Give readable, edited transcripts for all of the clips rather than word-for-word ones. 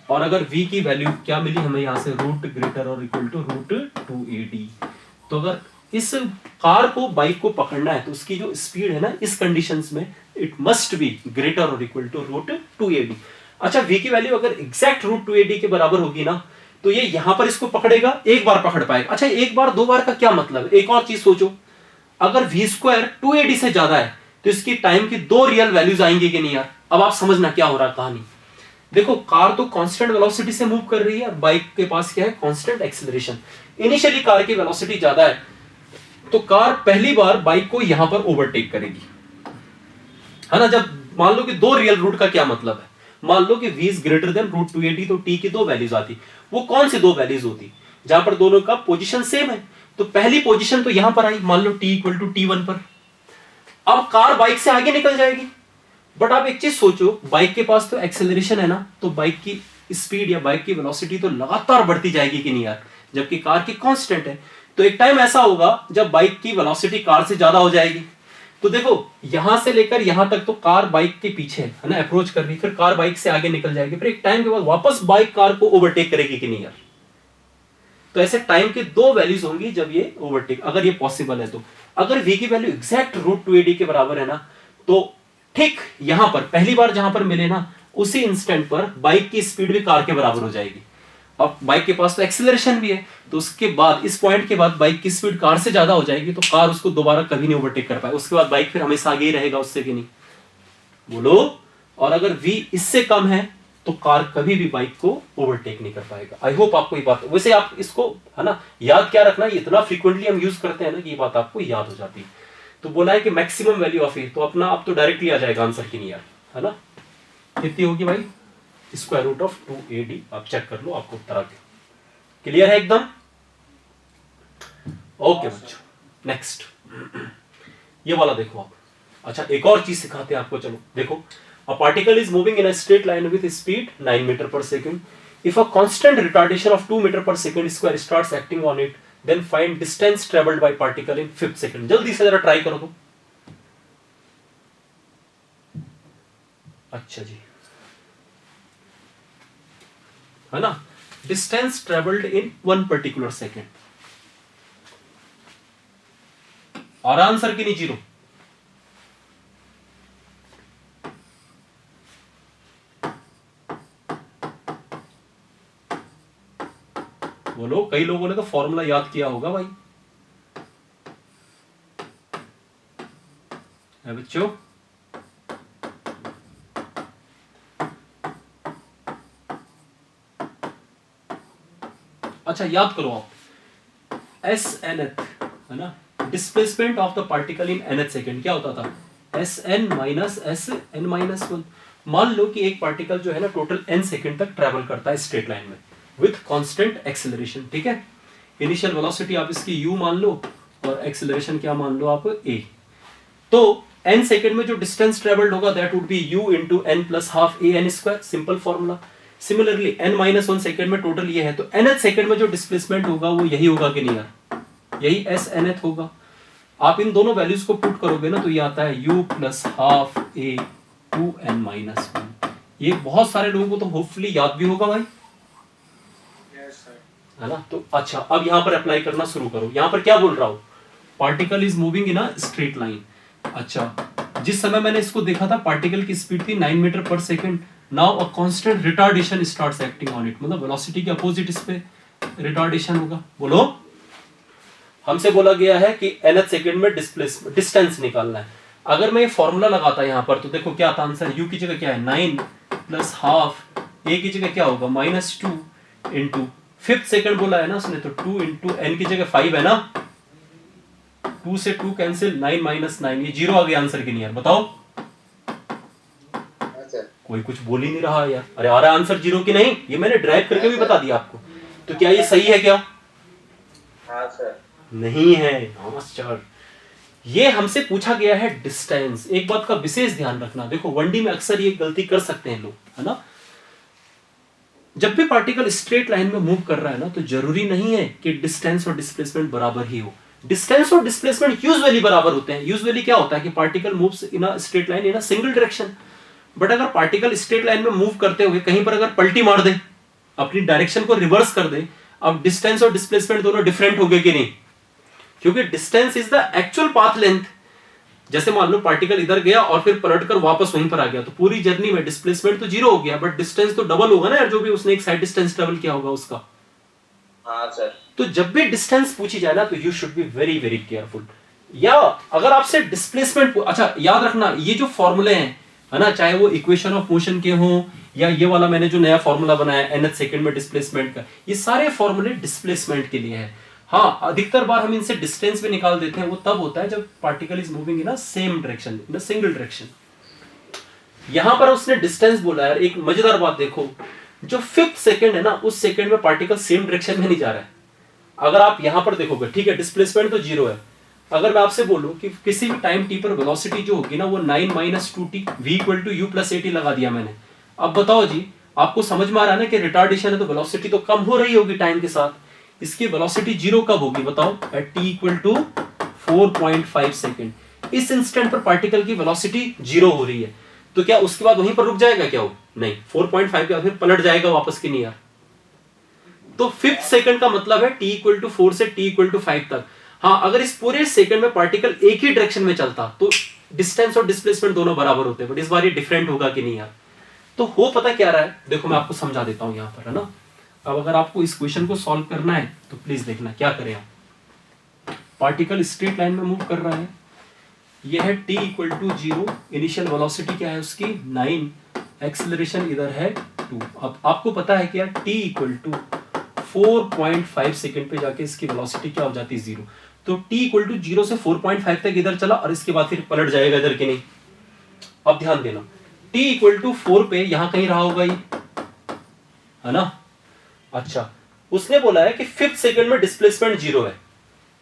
और अगर v की वैल्यू क्या मिली हमें यहाँ से रूट ग्रेटर और इक्वल टू रूट 2ad। तो अगर इस कार को बाइक को पकड़ना है तो उसकी जो स्पीड है ना इस कंडीशंस में इट मस्ट बी ग्रेटर और इक्वल टू रूट 2ad। अच्छा v की वैल्यू अगर एग्जैक्ट रूट 2ad के बराबर होगी ना तो ये यहां पर इसको पकड़ेगा, एक बार पकड़ पाएगा। अच्छा एक बार दो बार का क्या मतलब है, एक और चीज सोचो, अगर v स्क्वायर 2ad से ज्यादा है तो इसकी टाइम की दो रियल वैल्यूज आएंगी कि नहीं यार। अब आप समझना क्या हो रहा है कहानी। देखो कार तो कांस्टेंट वेलोसिटी से मूव कर रही है और बाइक के पास क्या है, कांस्टेंट एक्सेलरेशन। इनिशियली कार की वेलोसिटी ज्यादा है तो कार पहली बार बाइक को यहां पर ओवरटेक करेगी, है ना। जब मान लो कि दो रियल रूट का क्या मतलब है, मान लो कि v is greater than root 2ad तो t की दो वैल्यूज आती। वो कौन सी दो वैल्यूज होती जहां पर दोनों का पोजीशन सेम है। तो पहली पोजीशन तो यहां पर आई, मान लो t इक्वल टू t1 पर। अब कार बाइक से आगे निकल जाएगी। बट आप एक चीज सोचो, बाइक के पास तो एक्सेलरेशन है ना, तो बाइक की स्पीड या बाइक की वेलोसिटी तो लगातार बढ़ती जाएगी कि नहीं यार, जबकि कार की कांस्टेंट है। तो एक टाइम ऐसा होगा जब बाइक की वेलोसिटी कार से ज्यादा हो जाएगी। तो देखो यहां से लेकर यहां तक तो कार बाइक के पीछे है ना, अप्रोच कर रही, फिर कार बाइक से आगे निकल जाएगी, फिर एक टाइम के बाद वापस बाइक कार को ओवरटेक करेगी कि नहीं यार। तो ऐसे टाइम के दो वैल्यूज होंगी जब ये ओवरटेक, अगर ये पॉसिबल है तो। अगर v की वैल्यू एग्जैक्ट रूट 2ad के बराबर है ना तो ठीक यहां पर पहली बार जहां पर मिले ना उसी इंस्टेंट पर बाइक की स्पीड भी कार के बराबर हो जाएगी। अब बाइक के पास तो एक्सेलरेशन भी है तो उसके बाद इस पॉइंट के बाद बाइक की स्पीड कार से ज्यादा हो जाएगी तो कार उसको दोबारा कभी नहीं ओवरटेक कर पाए, उसके बाद बाइक फिर हमेशा आगे ही रहेगा उससे कि नहीं, बोलो। और अगर v इससे कम है तो कार कभी भी बाइक को ओवरटेक नहीं कर पाएगा। आई होप आपको ये बात, वैसे आप इसको है ना याद क्या रखना, ये इतना फ्रीक्वेंटली हम यूज करते हैं ना कि ये बात आपको याद हो जाती है। तो बोला है कि मैक्सिमम वैल्यू ऑफ ए, तो अपना आप तो डायरेक्टली आ जाएगा आंसर की नहीं यार, है ना। कितनी होगी भाई, स्क्वायर रूट ऑफ 2ad। आप चेक कर लो आपको उत्तर आ गया। क्लियर है एकदम, ओके बच्चों। नेक्स्ट ये वाला देखो आप। अच्छा एक और चीज सिखाते हैं आपको, चलो देखो। A particle is moving in a straight line with speed 9 meter per second. If a constant retardation of 2 meter per second square starts acting on it, then find distance traveled by particle in 5th second. जल्दी से जरा try करो तो। अच्छा जी, है ना, distance traveled in 1 particular second। और answer की नहीं जीरो। बोलो, कई लोगों ने तो फॉर्मूला याद किया होगा भाई, है बच्चों। अच्छा याद करो आप, एस एन एथ है ना, displacement of the particle in nth second क्या होता था, s n minus s n minus 1। मान लो कि एक पार्टिकल जो है ना टोटल n सेकेंड तक ट्रेवल करता है स्ट्रेट लाइन में विथ कांस्टेंट एक्सेलरेशन, ठीक है। इनिशियल वेलोसिटी आप इसकी u मान लो और एक्सेलरेशन क्या मान लो आप a। तो n सेकेंड में जो डिस्टेंस ट्रेवल्ड होगा that would be u into n plus half a n square, simple formula. Similarly n minus 1 second में टोटल ये है तो nth सेकेंड में जो डिस्प्लेसमेंट होगा वो यही होगा कि नहीं यार, यही एस nth होगा। आप इन दोनों वैल्यूज को पुट करोगे ना तो ये आता है u प्लस हाफ ए 2n माइनस 1। ये बहुत सारे लोगों को तो होपफुली याद भी होगा भाई, है ना। तो अच्छा अब यहां पर अप्लाई करना शुरू करो। यहां पर क्या बोल रहा हूं, particle is moving in a straight line. अच्छा जिस समय मैंने इसको देखा था पार्टिकल की स्पीड थी 9 मीटर पर second. Now a constant retardation starts acting on it, मतलब वेलोसिटी के अपोजिट इस पे रिटार्डेशन होगा। बोलो, हमसे बोला गया है कि nth सेकंड में डिस्टेंस निकालना है। अगर मैं ये फॉर्मूला लगाता यहां पर तो देखो क्या आता आंसर, u की जगह क्या है 9 प्लस हाफ, a की जगह क्या होगा -2 इंटू 5th सेकंड बोला है ना उसने तो 2 इंटू n की जगह 5 है ना, 2 से 2 कैंसिल, 9 माइनस 9, ये जीरो आ गया आंसर की नहीं यार, बताओ। कोई कुछ बोल ही नहीं रहा यार। अरे आ रहा आंसर जीरो की नहीं, ये मैंने ड्राइव करके भी बता दिया आपको। तो क्या ये सही है क्या? हाँ सर। नहीं है। नमस्कार, ये हमसे पूछा गया है डिस्टेंस। एक बात का विशेष ध्यान रखना, देखो 1D में अक्सर ये गलती कर सकते हैं लोग, है ना। जब भी पार्टिकल स्ट्रेट लाइन में मूव कर रहा है ना तो जरूरी नहीं है कि डिस्टेंस और डिस्प्लेसमेंट बराबर ही हो। डिस्टेंस और डिस्प्लेसमेंट यूजुअली बराबर होते हैं। यूजुअली क्या होता है कि particle moves in a straight line in a single direction. But अगर पार्टिकल स्ट्रेट लाइन में मूव करते हुए कहीं पर अगर पलटी मार दे, अपनी डायरेक्शन को रिवर्स कर दे, अब डिस्टेंस और डिस्प्लेसमेंट दोनों डिफरेंट हो गए कि नहीं? क्योंकि distance is the actual path length. जैसे मान लो पार्टिकल इधर गया और फिर पलटकर वापस वहीं पर आ गया, तो पूरी जर्नी में डिस्प्लेसमेंट तो जीरो हो गया, बट डिस्टेंस तो डबल होगा ना यार, जो भी उसने एक साइड डिस्टेंस ट्रेवल किया होगा उसका। हाँ सर। तो जब भी डिस्टेंस पूछी जाए ना, तो you should be very very careful. या अगर आपसे डिस्प्लेसमेंट, अच्छा याद रखना, ये जो फॉर्मूले हैं है ना, चाहे वो इक्वेशन ऑफ मोशन के हों या ये वाला मैंने जो नया फॉर्मूला बनाया nth सेकंड में डिस्प्लेसमेंट का, ये सारे फॉर्मूले डिस्प्लेसमेंट के लिए है। हाँ, अधिकतर बार हम इनसे डिस्टेंस भी निकाल देते हैं, वो तब होता है जब particle is moving in a same direction, in a single direction. यहां पर उसने डिस्टेंस बोला है। एक मजेदार बात देखो, जो 5th सेकंड है ना, उस सेकंड में पार्टिकल सेम डायरेक्शन में नहीं जा रहा है। अगर आप यहां पर देखोगे, ठीक है, डिस्प्लेसमेंट तो जीरो है। अगर मैं आपसे बोलूं कि किसी भी टाइम टी पर वेलोसिटी जो होगी ना, वो 9 - 2t v = u + at लगा दिया मैंने। अब बताओ जी, आपको समझ में आ रहा है ना कि रिटार्डेशन है तो वेलोसिटी तो कम हो रही होगी टाइम के साथ। इसकी वेलोसिटी जीरो कब होगी बताओ? At t = 4.5 second. इस इंस्टेंट पर पार्टिकल की वेलोसिटी जीरो हो रही है, तो क्या उसके बाद वहीं पर रुक जाएगा क्या? वो नहीं, 4.5 के बाद फिर पलट जाएगा वापस की नहीं यार। तो 5th सेकंड का मतलब है t = 4 से t = 5 तक। हाँ, अगर इस पूरे सेकंड में पार्टिकल एक ही डायरेक्शन में चलता तो डिस्टेंस और डिस्प्लेसमेंट दोनों बराबर होते, बट इस बार ये डिफरेंट होगा कि नहीं यार? तो हो पता क्या रहा है, देखो मैं आपको समझा देता हूं यहां पर, है ना। अब अगर आपको इस क्वेश्चन को सॉल्व करना है तो प्लीज देखना क्या करें आप। पार्टिकल स्ट्रेट लाइन में मूव कर रहा है, यह है t = 0, इनिशियल वेलोसिटी क्या है उसकी 9, एक्सेलरेशन इधर है 2। अब आपको पता है कि यार t = 4.5 सेकंड पे जाके इसकी वेलोसिटी क्या हो जाती है 0। तो t = 0 से 4.5 तक इधर चला और इसके बाद फिर पलट जाएगा इधर के नहीं। अब ध्यान देना, t = 4 पे यहां कहीं रहा होगा ये, है ना। अच्छा, उसने बोला है कि 5th सेकंड में डिस्प्लेसमेंट 0 है,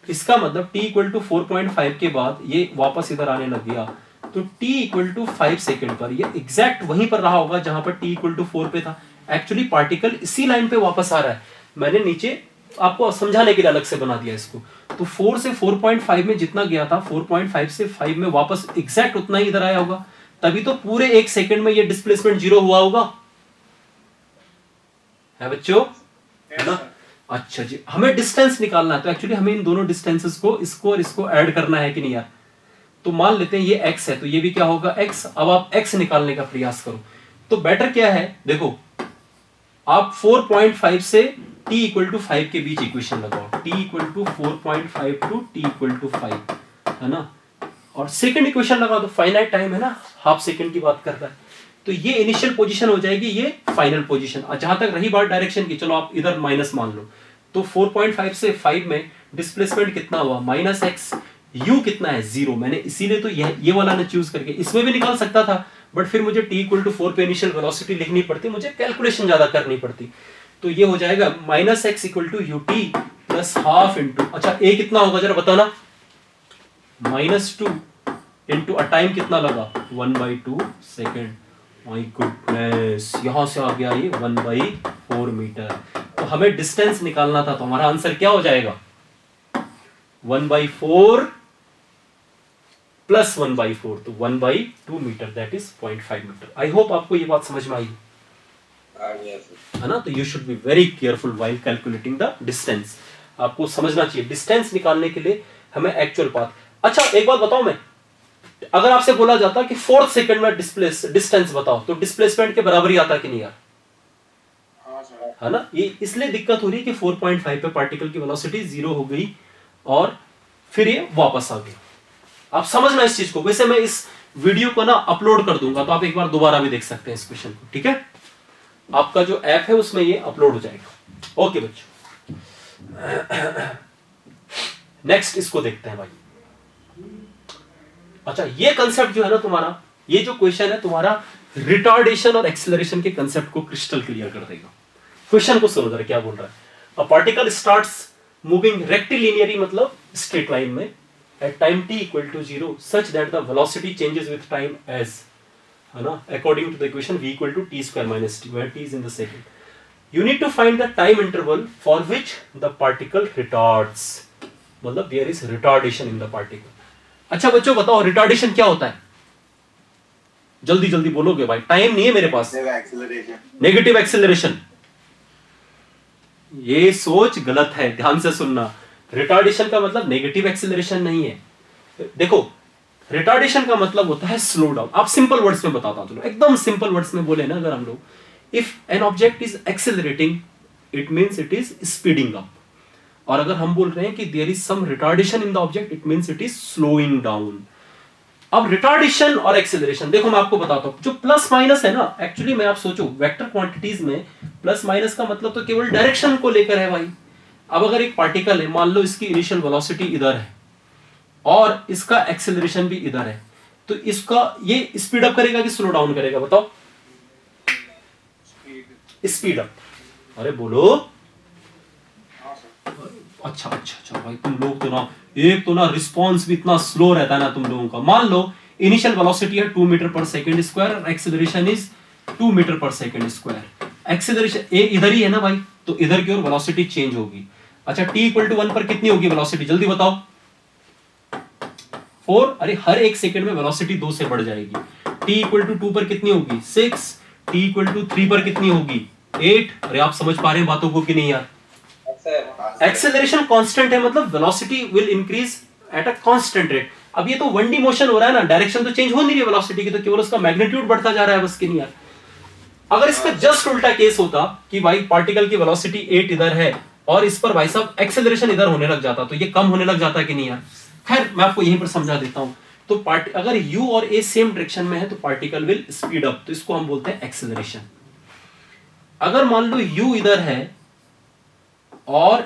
इसका मतलब t = 4.5 के बाद ये वापस इधर आने लग गया, तो t = 5 सेकंड पर ये एग्जैक्ट वहीं पर रहा होगा जहां पर t = 4 पे था। एक्चुअली पार्टिकल इसी लाइन पे वापस आ रहा है, मैंने नीचे आपको समझाने के लिए अलग से बना दिया इसको। तो 4 से 4.5 में जितना गया था, 4.5 से 5 में वापस एग्जैक्ट उतना ही इधर आया होगा, तभी तो पूरे एक सेकंड में ये डिस्प्लेसमेंट 0 हुआ होगा, है बच्चों, है ना। अच्छा जी, हमें डिस्टेंस निकालना है, तो एक्चुअली हमें इन दोनों डिस्टेंसेस को, इसको और इसको ऐड करना है कि नहीं यार। तो मान लेते हैं ये x है, तो ये भी क्या होगा x। अब आप x निकालने का प्रयास करो, तो बेटर क्या है, देखो आप 4.5 से t = 5 के बीच इक्वेशन लगाओ, t = 4.5 to t = 5, है ना। और सेकंड इक्वेशन लगा दो, फाइनाइट टाइम है ना, हाफ सेकंड की बात कर रहा है, तो ये इनिशियल पोजीशन हो जाएगी, ये फाइनल पोजीशन। जहां तक रही बात डायरेक्शन की, चलो आप इधर माइनस मान लो, तो 4.5 से 5 में डिस्प्लेसमेंट कितना हुआ -x, u कितना है 0। मैंने इसीलिए तो ये वाला ना चूज करके, इसमें भी निकाल सकता था, बट फिर मुझे t = 4 पे इनिशियल वेलोसिटी लिखनी पड़ती, मुझे कैलकुलेशन ज्यादा करनी पड़ती। तो ये हो जाएगा -x = ut + ½ इंटू, अच्छा a कितना होगा जरा बताना, -2 इंटू टाइम कितना लगा 1/2 सेकेंड। माय गुडनेस, यहां से आ गया ये 1/4 मीटर। तो हमें डिस्टेंस निकालना था, तो हमारा आंसर क्या हो जाएगा 1/4 + 1/4, तो 1/2 metre, that is 0.5 metre. I hope आपको ये बात समझ में आई है ना। तो you should be very careful while calculating the distance. आपको समझना चाहिए डिस्टेंस निकालने के लिए हमें एक्चुअल पाथ। अच्छा एक बात बताऊं मैं, अगर आपसे बोला जाता कि 4th सेकंड में डिस्टेंस बताओ, तो डिस्प्लेसमेंट के बराबर ही आता कि नहीं यार? है ना। ये इसलिए दिक्कत हो रही है कि 4.5 पे पार्टिकल की वेलोसिटी 0 हो गई और फिर ये वापस आ गया। आप समझना इस चीज को। वैसे मैं इस वीडियो को ना अपलोड कर दूंगा, तो आप एक बार दोबारा भी देख सकते हैं इस क्वेश्चन को, ठीक है। आपका जो ऐप है उसमें ये अपलोड हो जाएगा। ओके बच्चों, नेक्स्ट इसको देखते हैं भाई। अच्छा, ये कंसेप्ट जो है ना तुम्हारा, ये जो क्वेश्चन है तुम्हारा रिटार्डेशन और एक्सेलरेशन के कंसेप्ट को क्रिस्टल क्लियर कर देगा। क्वेश्चन को सुनो जरा क्या बोल रहा है। अ पार्टिकल स्टार्ट्स मूविंग रेक्टिलिनियरली, मतलब स्ट्रेट लाइन में, at time t = 0 such that the velocity changes with time as, है ना, according to the equation v = t² - t, where t is in the second. You need to find the time interval for which the particle retards, मतलब there is retardation in the particle. अच्छा बच्चों बताओ retardation क्या होता है? जल्दी जल्दी बोलोगे भाई, टाइम नहीं है मेरे पास। एक्सेलरेशन। नेगेटिव एक्सेलरेशन, ये सोच गलत है, ध्यान से सुनना। रिटार्डेशन का मतलब नेगेटिव एक्सेलरेशन नहीं है। देखो रिटार्डेशन का मतलब होता है स्लो डाउन। आप सिंपल वर्ड्स में बताता हूं, चलो एकदम सिंपल वर्ड्स में बोले ना अगर हम लोग, if an object is accelerating it means it is speeding up, और अगर हम बोल रहे हैं कि there is some retardation in the object it means it is slowing down. अब रिटार्डेशन और एक्सेलरेशन देखो मैं आपको बताता हूं, जो प्लस माइनस है ना, एक्चुअली में आप सोचो वेक्टर क्वांटिटीज में प्लस माइनस का मतलब तो केवल डायरेक्शन को लेकर है भाई। अब अगर एक पार्टिकल है, मान लो इसकी इनिशियल वेलोसिटी इधर है और इसका एक्सेलरेशन भी इधर है, तो इसका ये स्पीड अप करेगा कि स्लो डाउन करेगा, बताओ? Speed up. अरे बोलो। अच्छा अच्छा अच्छा भाई, तुम लोग तो ना, एक तो ना रिस्पॉन्स भी इतना स्लो रहता है ना तुम लोगों का। मान लो इनिशियल वेलोसिटी है 2 मीटर पर सेकंड स्क्वायर और एक्सेलरेशन इज 2 मीटर पर सेकंड स्क्वायर। एक्सेलरेशन ए इधर ही है ना भाई, तो इधर की ओर वेलोसिटी चेंज होगी। अच्छा t इक्वल टू 1 पर कितनी होगी वेलोसिटी, जल्दी बताओ? 4। अरे हर एक सेकंड में वेलोसिटी 2 से बढ़ जाएगी। t इक्वल टू 2 पर कितनी होगी 6। t इक्वल टू 3 पर कितनी होगी 8। अरे आप समझ पा रहे हैं बातों को कि नहीं यार? एक्सेलरेशन कांस्टेंट है, मतलब velocity will increase at a constant rate. अब ये तो 1D मोशन हो रहा है ना, डायरेक्शन तो चेंज हो नहीं रही वेलोसिटी की, तो केवल उसका मैग्नीट्यूड बढ़ता जा रहा है बस, कि नहीं यार? अगर इसका जस्ट उल्टा केस होता कि भाई पार्टिकल की वेलोसिटी 8 इधर है और इस पर भाई साहब एक्सेलरेशन इधर होने लग जाता, तो ये कम होने लग जाता कि नहीं यार? खैर मैं आपको यहीं पर समझा देता हूं। तो अगर u और a सेम डायरेक्शन में है तो पार्टिकल विल स्पीड अप, तो इसको हम बोलते हैं एक्सेलरेशन। अगर मान लो u इधर है और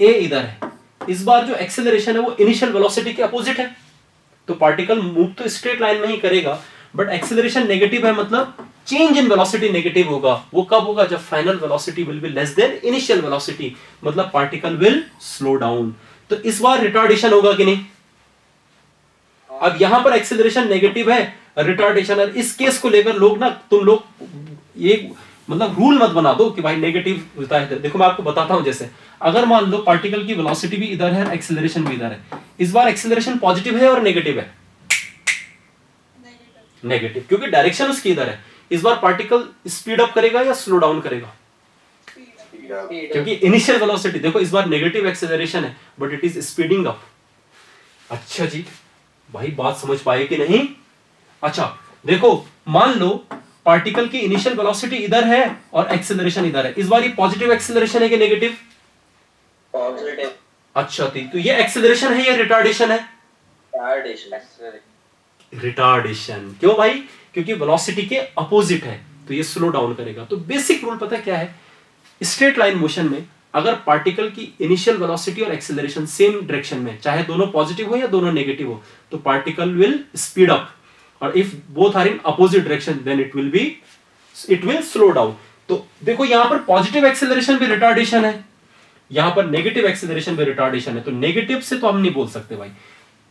a इधर है, इस बार जो एक्सेलरेशन है वो इनिशियल वेलोसिटी के अपोजिट है, तो पार्टिकल मूव तो स्ट्रेट लाइन में ही करेगा, बट एक्सेलरेशन नेगेटिव है, मतलब चेंज इन वेलोसिटी नेगेटिव होगा। वो कब होगा? जब final velocity will be less than initial velocity, मतलब पार्टिकल विल स्लो डाउन। तो इस बार रिटार्डेशन होगा कि नहीं? अब यहां पर एक्सेलरेशन नेगेटिव है, रिटार्डेशन। और इस केस को लेकर लोग ना, तुम लोग ये मतलब रूल मत बना दो कि भाई नेगेटिव होता है। देखो मैं आपको बताता हूं, जैसे अगर मान लो पार्टिकल की वेलोसिटी भी इधर है, एक्सेलरेशन भी इधर है, इस बार एक्सेलरेशन पॉजिटिव है और नेगेटिव है? नेगेटिव, क्योंकि डायरेक्शन उसकी इधर है। इस बार पार्टिकल स्पीड अप करेगा या स्लो डाउन करेगा? क्योंकि इनिशियल वेलोसिटी देखो, इस बार नेगेटिव एक्सेलरेशन है but it is speeding up. अच्छा जी भाई, बात समझ पाए कि नहीं? अच्छा देखो, मान लो पार्टिकल की इनिशियल वेलोसिटी इधर है और एक्सेलरेशन इधर है, इस बार ये पॉजिटिव एक्सेलरेशन है कि नेगेटिव? पॉजिटिव। अच्छा तो ये एक्सेलरेशन है या रिटार्डेशन है? रिटार्डेशन। क्यों भाई? क्योंकि वेलोसिटी के अपोजिट है, तो ये स्लो डाउन करेगा। तो बेसिक रूल पता क्या है? स्ट्रेट लाइन मोशन में अगर पार्टिकल की इनिशियल वेलोसिटी और एक्सेलरेशन सेम डायरेक्शन में, चाहे दोनों पॉजिटिव हो या दोनों नेगेटिव हो, तो पार्टिकल विल स्पीड अप, और if both are in opposite direction then it will slow down. तो देखो यहां पर पॉजिटिव एक्सेलरेशन भी रिटार्डेशन है, यहां पर नेगेटिव एक्सेलरेशन भी रिटार्डेशन है, तो नेगेटिव से तो हम नहीं बोल सकते भाई।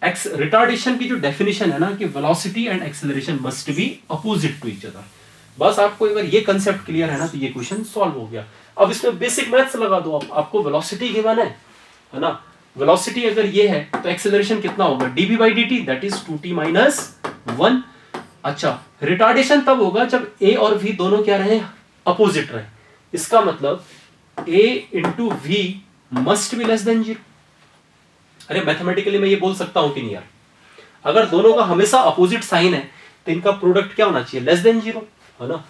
रिटार्डेशन की जो डेफिनेशन है ना कि velocity and acceleration must be opposite to each other. बस आपको अगर ये कंसेप्ट क्लियर है ना, तो ये क्वेश्चन सॉल्व हो गया। अब इसमें बेसिक मैथ्स लगा दो आप, आपको वेलोसिटी गिवन है ना? वेलोसिटी अगर ये है तो एक्सेलरेशन कितना होगा? dv by dt, that is 2t minus 1। अच्छा रिटार्डेशन तब होगा जब a और v दोनों क्या रहे? अपोजिट रहे। इसका मतलब a into v must be less than 0। अरे मैथमेटिकली मैं ये बोल सकता हूं कि नहीं यार? अगर दोनों का हमेशा अपोजिट साइन है तो इनका प्रोडक्ट क्या होना चाहिए? लेस देन 0, है ना?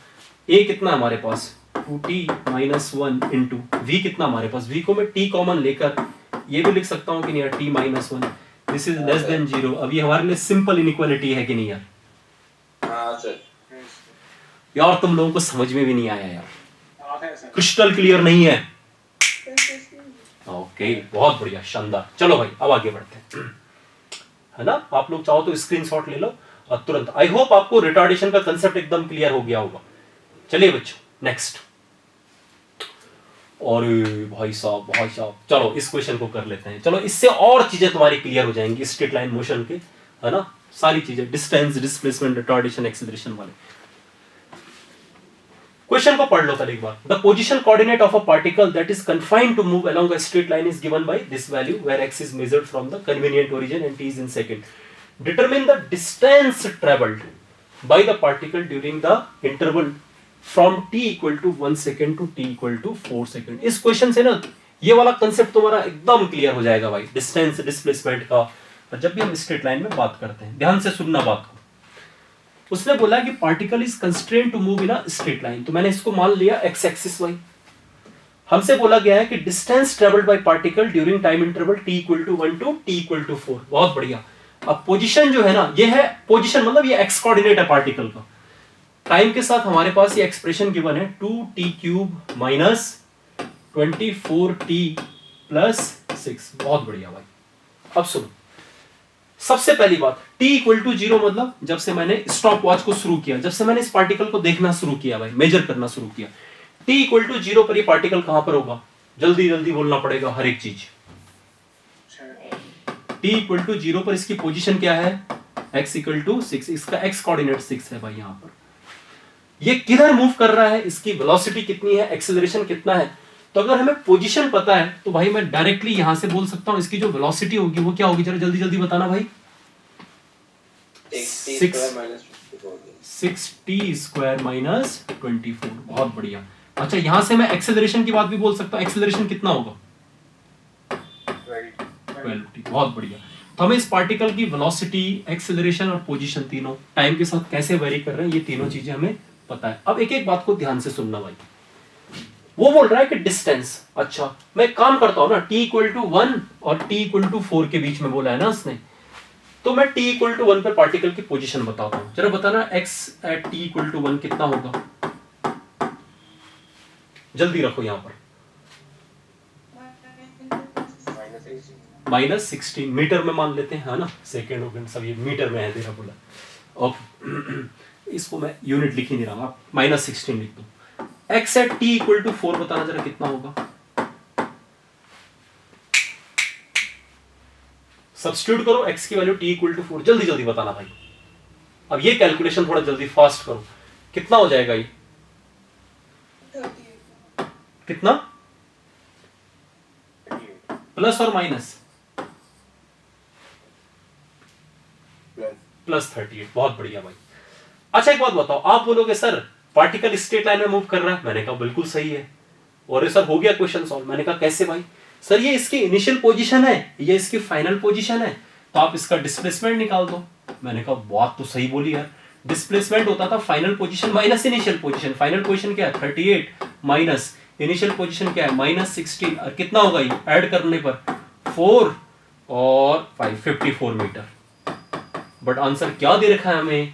a कितना हमारे पास? 2t minus 1 इंटू v कितना हमारे पास? v को मैं t कॉमन लेकर ये भी लिख सकता हूं कि नहीं यार? t minus 1, this is less than 0। अब ये हमारे लिए सिंपल इनइक्वालिटी है कि नहीं यार? हाँ सर। यार तुम लोगों को समझ में भी नहीं आया यार, क्रिस्टल क्लियर नहीं है? ओके बहुत बढ़िया, शानदार। चलो भाई अब आगे बढ़ते हैं, है ना? आप लोग चाहो तो स्क्रीनशॉट ले लो और तुरंत। आई होप आपको रिटार्डेशन का कंसेप्ट एकदम क्लियर हो गया होगा। चलिए बच्चों नेक्स्ट। और भाई साहब चलो इस क्वेश्चन को कर लेते हैं। चलो इससे और चीजें तुम्हारी क्लियर हो जाएंगी स्ट्रेट लाइन मोशन के, है ना? सारी चीजें, डिस्टेंस, डिस्प्लेसमेंट, रिटार्डेशन, एक्सेलरेशन वाले। क्वेश्चन को पढ़ लो पहले एक बार। The position coordinate of a particle that is confined to move along a straight line is given by this value where x is measured from the convenient origin and t is in second. Determine the distance travelled by the particle during the interval from t equal to 1 second to t equal to 4 second। इस question से ना ये वाला concept तुम्हारा एकदम clear हो जाएगा भाई, डिस्टेंस डिस्प्लेसमेंट का। और जब भी हम स्ट्रेट लाइन में बात करते हैं, ध्यान से सुनना बात को। उसने बोला कि particle is constraint to move in a straight line, तो मैंने इसको मान लिया एक्स एक्सिस वाई। हमसे बोला गया है कि distance travelled by particle during time interval t equal to 1 to t equal to 4। बहुत बढ़िया। अब पोजीशन जो है ना, ये है पोजीशन, मतलब ये एक्स कोऑर्डिनेट है पार्टिकल का। टाइम के साथ हमारे पास ये एक्सप्रेशन गिवन है 2t cube minus 24t plus 6। बहुत बढ़िया भाई। अब सुनो, सबसे पहली बात, t इक्वल टू 0 मतलब जब से मैंने स्टॉप वॉच को शुरू किया, जब से मैंने इस पार्टिकल को देखना शुरू किया भाई, मेजर करना शुरू किया, t इक्वल टू 0 पर ये पार्टिकल कहां पर होगा? जल्दी जल्दी बोलना पड़ेगा हर एक चीज। t इक्वल टू 0 पर इसकी पोजीशन क्या है? x इक्वल टू 6, इसका x कोऑर्डिनेट 6 है भाई। यहां पर ये किधर मूव कर रहा है, इसकी वेलोसिटी कितनी है, एक्सेलरेशन कितना है। तो अगर हमें पोजीशन पता है तो भाई मैं डायरेक्टली यहां से बोल सकता हूं इसकी जो वेलोसिटी होगी वो क्या होगी, जरा जल्दी जल्दी बताना भाई। 6t square minus 24। बहुत बढ़िया। अच्छा, यहां से मैं एक्सेलरेशन की बात भी बोल सकता हूं, एक्सेलरेशन कितना होगा? 12t। बहुत बढ़िया। तो हमें इस पार्टिकल की वेलोसिटी, एक्सेलरेशन और पोजीशन तीनों टाइम के साथ कैसे वेरी कर रहे हैं, ये तीनों चीजें हमें पता है। अब एक एक बात को ध्यान से सुनना भाई। वो बोल रहा है कि डिस्टेंस, अच्छा मैं काम करता हूं ना, t इक्वल टू 1 और t इक्वल टू 4 के बीच में बोला है ना उसने, तो मैं t इक्वल टू 1 पर पार्टिकल की पोजीशन बताता हूं। जरा बताना x at t equal to 1 कितना होगा? जल्दी रखो यहां पर। -16 मीटर में मान लेते हैं, है ना, सेकेंड वोकेंड सब ये मीटर में है तेरा बोला। ओके, इसको मैं यूनिट लिख ही नहीं रहा, आप -16 लिख दो। x at t equal to 4 बताना जरा कितना होगा? सब्स्टिट्यूट करो x की वैल्यू t इक्वल टू 4, जल्दी जल्दी बताना भाई। अब ये कैलकुलेशन थोड़ा जल्दी फास्ट करो, कितना हो जाएगा ये? कितना? प्लस और माइनस? प्लस 38। बहुत बढ़िया भाई। अच्छा एक बात बताओ, आप बोलोगे सर पार्टिकल स्ट्रेट लाइन में मूव कर रहा है, मैंने कहा बिल्कुल सही है। और सर हो गया क्वेश्चन सॉल्व, मैंने कहा कैसे भाई? सर ये इसकी इनिशियल पोजीशन है, ये इसकी फाइनल पोजीशन है, तो आप इसका डिस्प्लेसमेंट निकाल दो। मैंने कहा बात तो सही बोली यार, डिस्प्लेसमेंट होता था final position minus initial position. Final position क्या है? 38 माइनस इनिशियल पोजीशन क्या है? -16। और कितना होगा ये ऐड करने पर? 4 और 5, 54 मीटर। बट आंसर क्या दे रखा है हमें?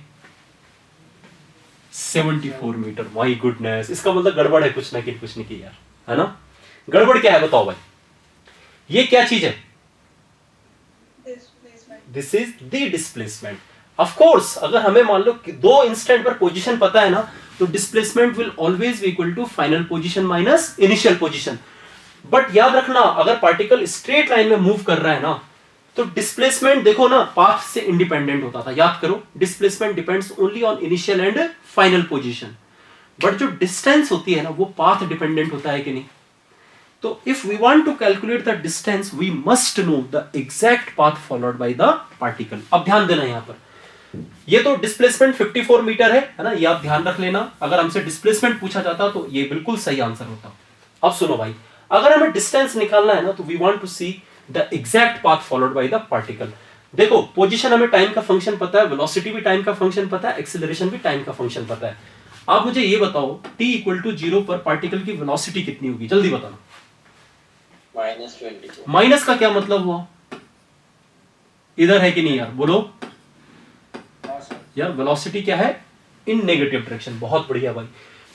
74 मीटर। माय गुडनेस, इसका मतलब गड़बड़ है कुछ ना कुछ नहीं की यार, है ना? गड़बड़ क्या है बताओ भाई? ये क्या चीज है? This is the displacement. Of course अगर हमें मान लो कि दो इंस्टेंट पर पोजीशन पता है ना, तो displacement will always be equal to final position minus initial position. But याद रखना, अगर पार्टिकल स्ट्रेट लाइन में मूव कर रहा है ना, तो डिस्प्लेसमेंट देखो ना पाथ से इंडिपेंडेंट होता था। याद करो, displacement depends only on initial and final position. But जो डिस्टेंस होती है ना, वो पाथ डिपेंडेंट होता है कि नहीं? तो if we want to calculate the distance, we must know the exact path followed by the particle. अब ध्यान देना यहां पर, ये तो डिस्प्लेसमेंट 54 मीटर है ना, ये आप ध्यान रख लेना। अगर हमसे डिस्प्लेसमेंट पूछा जाता तो ये बिल्कुल सही आंसर होता। अब सुनो भाई, अगर हमें डिस्टेंस निकालना है ना, तो we want to see the exact path followed by the particle. देखो पोजीशन हमें टाइम का फंक्शन पता है, वेलोसिटी भी टाइम का फंक्शन पता है, एक्सेलरेशन भी टाइम का फंक्शन पता है। आप मुझे ये बताओ, t इक्वल टू 0 पर पार्टिकल की वेलोसिटी कितनी होगी? जल्दी बताना। -24। माइनस का क्या मतलब हुआ? इधर है कि नहीं यार, बोलो यार। वेलोसिटी क्या है? इन नेगेटिव डायरेक्शन। बहुत बढ़िया भाई।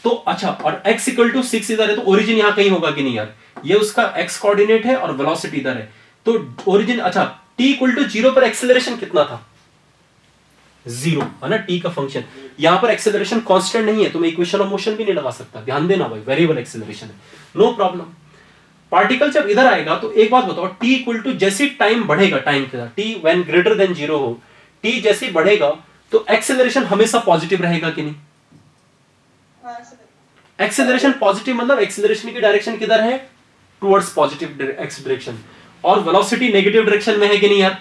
तो अच्छा, और x इक्वल टू 6 इधर है, तो ओरिजिन यहां कहीं होगा कि नहीं यार? ये उसका x कोऑर्डिनेट है और वेलोसिटी इधर है, तो ओरिजिन। अच्छा, t इक्वल टू 0 पर एक्सेलरेशन कितना था? 0 है ना, t का फंक्शन। यहां पर एक्सेलरेशन कांस्टेंट नहीं है, तो मैं इक्वेशन ऑफ मोशन भी नहीं लगा सकता। ध्यान देना भाई, वेरिएबल एक्सेलरेशन है, नो प्रॉब्लम। पार्टिकल जब इधर आएगा तो एक बात बताओ, t इक्वल टू जैसे टाइम बढ़ेगा, टाइम के साथ t व्हेन ग्रेटर देन 0 हो, t जैसे बढ़ेगा तो एक्सेलरेशन हमेशा पॉजिटिव रहेगा कि नहीं? एक्सेलरेशन पॉजिटिव मतलब एक्सेलरेशन की डायरेक्शन किधर है? Towards positive x direction. और वेलोसिटी नेगेटिव डायरेक्शन में है कि नहीं यार?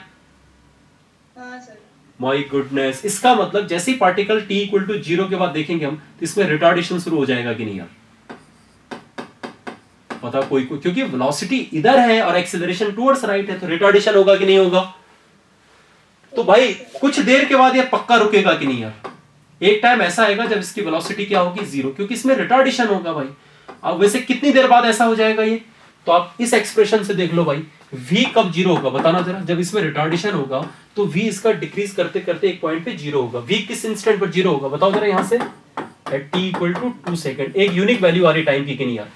माय गुडनेस, इसका मतलब जैसे ही पार्टिकल t इक्वल टू 0 के बाद देखेंगे हम, तो इसमें रिटार्डेशन शुरू हो जाएगा कि नहीं यार? पता कोई को, क्योंकि वेलोसिटी इधर है और एक्सेलरेशन टुवर्ड्स राइट है, तो रिटार्डेशन होगा कि नहीं होगा? तो भाई कुछ देर के बाद ये पक्का रुकेगा कि नहीं यार? एक टाइम ऐसा आएगा जब इसकी वेलोसिटी क्या होगी? 0, क्योंकि इसमें रिटार्डेशन होगा भाई। अब वैसे कितनी देर बाद ऐसा हो जाएगा ये? तो आप इस एक्सप्रेशन से देख लो भाई, v कब 0 होगा बताना जरा। जब इसमें रिटार्डेशन होगा तो v इसका डिक्रीज करते करते एक पॉइंट पे 0 होगा। v किस इंस्टेंट पर 0 होगा बताओ जरा यहां से? At t equal to 2 second. एक यूनिक वैल्यू आ रही टाइम की कि नहीं यार?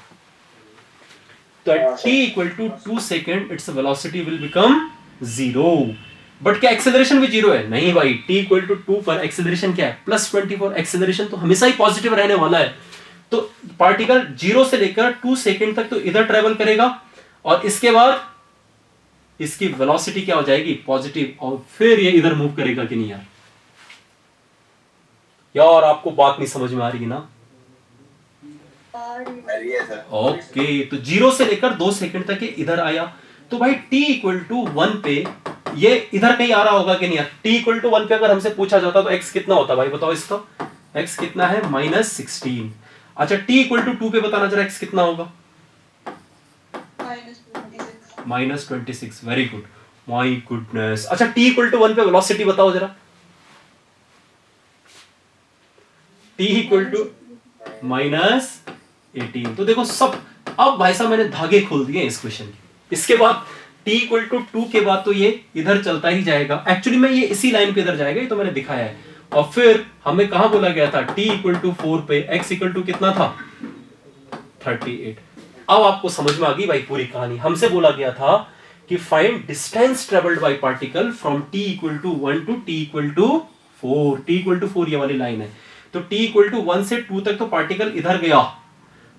तो at t equal to 2 second its velocity will become 0। But क्या एक्सेलरेशन भी 0 है? नहीं भाई, t इक्वल टू 2 पर एक्सेलरेशन क्या है? +24। एक्सेलरेशन तो हमेशा ही पॉजिटिव रहने वाला है। तो पार्टिकल 0 से लेकर 2 सेकंड तक तो इधर ट्रेवल करेगा, और इसके बाद इसकी वेलोसिटी क्या हो जाएगी? पॉजिटिव, और फिर ये इधर मूव करेगा कि नहीं यार? यार आपको बात नहीं समझ में आ रही ना? ओके, तो 0 से लेकर 2 सेकंड तक ये इधर आया, तो भाई t इक्वल टू 1 पे ये इधर कहीं आ रहा होगा कि नहीं यार? t इक्वल टू 1 पे अगर हमसे पूछा जाता तो x कितना होता भाई बताओ इसका? x कितना है? -16। अच्छा, t इक्वल टू 2 पे बताना जरा x कितना होगा? -26। Very good, my goodness. अच्छा, t इक्वल टू 1 पे वेलोसिटी बताओ जरा। t equal to -18। तो देखो सब, अब भाई साहब मैंने धागे खोल दिए इस क्वेश्चन के। इसके बाद t इक्वल टू 2 के बाद तो ये इधर चलता ही जाएगा। एक्चुअली में ये इसी लाइन पे इधर जाएगा, ये तो मैंने दिखाया है। और फिर हमें कहां बोला गया था? t इक्वल टू 4 पे x इक्वल टू कितना था? 38। अब आपको समझ में आ गई भाई पूरी कहानी। हमसे बोला गया था कि find distance travelled by particle from t equal to 1 to t equal to 4। t equal to 4 ये वाली लाइन है, तो t इक्वल टू 1 से 2 तक तो पार्टिकल इधर गया,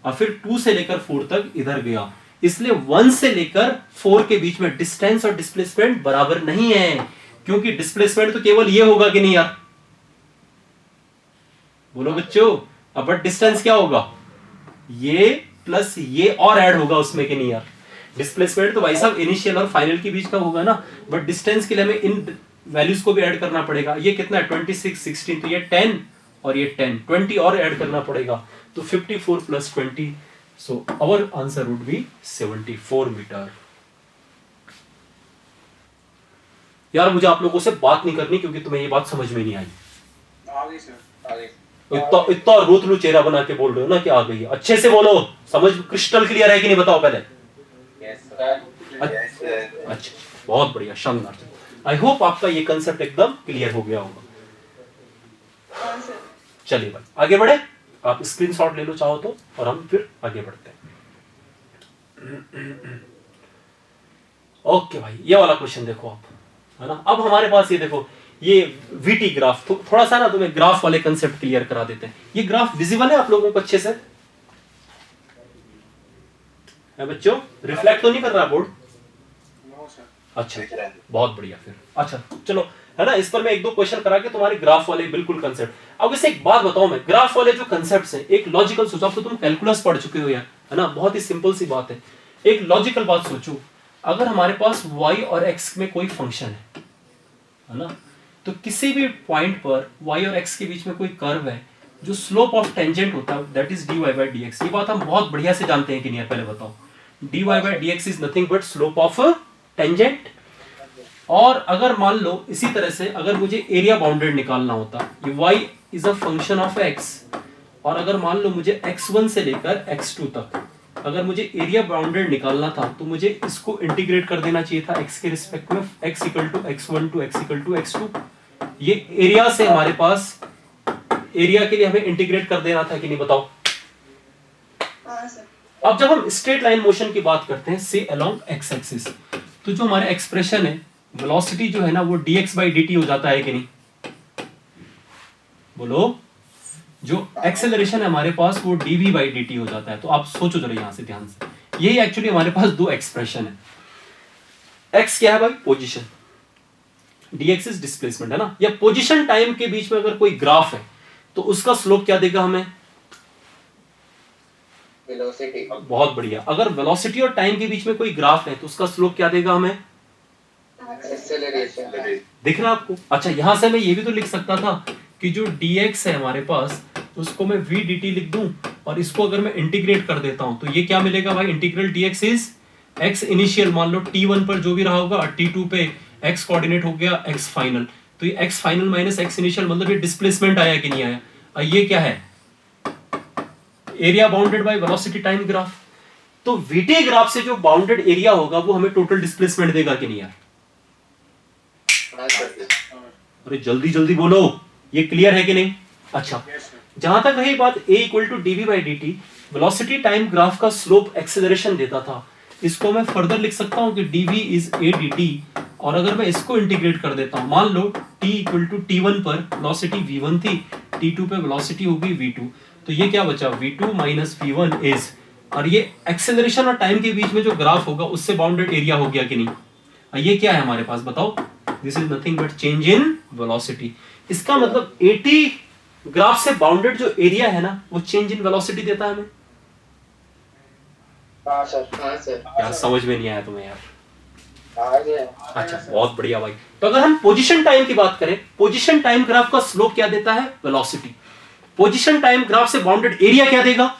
और फिर 2 से लेकर 4 तक इधर गया। इसलिए 1 से लेकर 4 के बीच में डिस्टेंस और डिस्प्लेसमेंट बराबर नहीं है, क्योंकि डिस्प्लेसमेंट तो केवल ये होगा कि नहीं यार? बोलो बच्चों। अब बट डिस्टेंस क्या होगा? ये प्लस ये और ऐड होगा उसमें कि नहीं यार? डिस्प्लेसमेंट तो भाई साहब इनिशियल और फाइनल के बीच का होगा ना, बट डिस्टेंस के लिए हमें इन वैल्यूज को भी ऐड करना पड़ेगा। ये कितना है? 26, 16, तो ये 10 और ये 10, 20 और ऐड करना पड़ेगा, तो 54 plus 20, so our answer would be 74 metre. यार मुझे आप लोगों से बात नहीं करनी, क्योंकि तुम्हें ये बात समझ में नहीं आई। आगे सर, आगे। इतना रोतलू चेहरा बना के बोल रहे हो ना कि आ गई है। अच्छे से बोलो, समझ क्रिस्टल क्लियर है कि नहीं बताओ पहले? अच्छा, बहुत बढ़िया, शानदार। आई होप आपका ये कंसेप्ट एकदम क्लियर हो गया होगा। चलिए भाई आगे बढ़े। आप स्क्रीनशॉट ले लो चाहो तो, और हम फिर आगे बढ़ते हैं। ओके भाई, ये वाला क्वेश्चन देखो आप, है ना? अब हमारे पास ये देखो, ये वीटी ग्राफ, तो थोड़ा सा ना तुम्हें ग्राफ वाले कंसेप्ट क्लियर करा देते हैं। ये ग्राफ विजिबल है आप लोगों को अच्छे से? है बच्चों? रिफ्लेक्ट तो नहीं कर रहा बोर्ड? अच्छा, बहुत बढ़िया। फिर अच्छा चलो, है ना, इस पर मैं एक दो क्वेश्चन करा के तुम्हारे ग्राफ वाले बिल्कुल कंसेप्ट। अब इसे एक बात बताओ मैं, ग्राफ वाले जो कंसेप्ट्स हैं, एक लॉजिकल सोचो। अब तो तुम कैलकुलस पढ़ चुके हो यार, है ना? बहुत ही सिंपल सी बात है। एक लॉजिकल बात सोचो, अगर हमारे पास y और x में कोई फंक्शन है ना, तो किसी भी पॉइंट पर y और x के बीच में कोई कर्व है, जो स्लोप ऑफ टेंजेंट होता है that is dy by dx। ये बात हम बहुत बढ़िया से जानते हैं कि नहीं? पहले बताओ, dy by dx is nothing but slope of tangent. और अगर मान लो इसी तरह से अगर मुझे एरिया बाउंडेड निकालना होता, ये y is a function of x, और अगर मान लो मुझे x1 से लेकर x2 तक अगर मुझे एरिया बाउंडेड निकालना था, तो मुझे इसको इंटीग्रेट कर देना चाहिए था x के रिस्पेक्ट में, x equal to x1 to x equal to x2। ये एरिया से हमारे पास, एरिया के लिए हमें इंटीग्रेट कर देना था कि नहीं? बताओ। अब जब हम स्ट्रेट लाइन मोशन की बात करते हैं से अलोंग x एक्सिस, तो जो हमारा एक्सप्रेशन है वेलोसिटी जो है ना, वो dx by dt हो जाता है कि नहीं? बोलो। जो एक्सेलरेशन है हमारे पास वो dv by dt हो जाता है। तो आप सोचो जरा यहां से ध्यान से, यही एक्चुअली हमारे पास दो एक्सप्रेशन है। x क्या है भाई? पोजीशन, dx इज डिस्प्लेसमेंट, है ना? या पोजीशन टाइम के बीच में अगर कोई ग्राफ है तो उसका स्लोप क्या देगा हमें? वेलोसिटी। बहुत बढ़िया। अगर वेलोसिटी और टाइम के बीच में कोई ग्राफ है तो उसका स्लोप क्या देगा हमें? एक्सेलरेशन दिख रहा है आपको? अच्छा, यहां से मैं ये भी तो लिख सकता था कि जो dx है हमारे पास उसको मैं v dt लिख दूं और इसको अगर मैं इंटीग्रेट कर देता हूं तो ये क्या मिलेगा भाई? Integral dx is x initial, मान लो t1 पर जो भी रहा होगा, t2 पे x कोऑर्डिनेट हो गया x फाइनल, तो ये x final minus x initial मतलब ये डिस्प्लेसमेंट आया कि नहीं आया? और ये क्या है? Area bounded by velocity time graph. तो vt ग्राफ से जो बाउंडेड एरिया होगा वो हमें टोटल डिस्प्लेसमेंट देगा कि नहीं यार? अरे जल्दी जल्दी बोलो, ये क्लियर है कि नहीं? अच्छा, जहां तक रही बात a equal to dv by dt, velocity time graph का स्लोप एक्सेलरेशन देता था, इसको मैं फर्दर लिख सकता हूं कि dv इज a dt, और अगर मैं इसको इंटीग्रेट कर देता हूं, मान लो t इक्वल टू t1 पर वेलोसिटी v1 थी, t2 पे वेलोसिटी होगी v2, तो ये क्या बचा? v2 माइनस v1 इज, और ये एक्सेलरेशन और टाइम के बीच में जो ग्राफ होगा उससे बाउंडेड एरिया हो गया कि नहीं? और ये क्या है हमारे पास बताओ? This is nothing but change in velocity. इसका मतलब 80 ग्राफ से बाउंडेड जो एरिया है ना वो चेंज इन वेलोसिटी देता है हमें। हाँ सर यार समझ में नहीं आया तुम्हें यार? आ गया। अच्छा, बहुत बढ़िया भाई। तो अगर हम पोजीशन टाइम की बात करें, पोजीशन टाइम ग्राफ का स्लोप क्या देता है? वेलोसिटी। पोजीशन टाइम ग्राफ से बाउंडेड एरिया क्या देगा?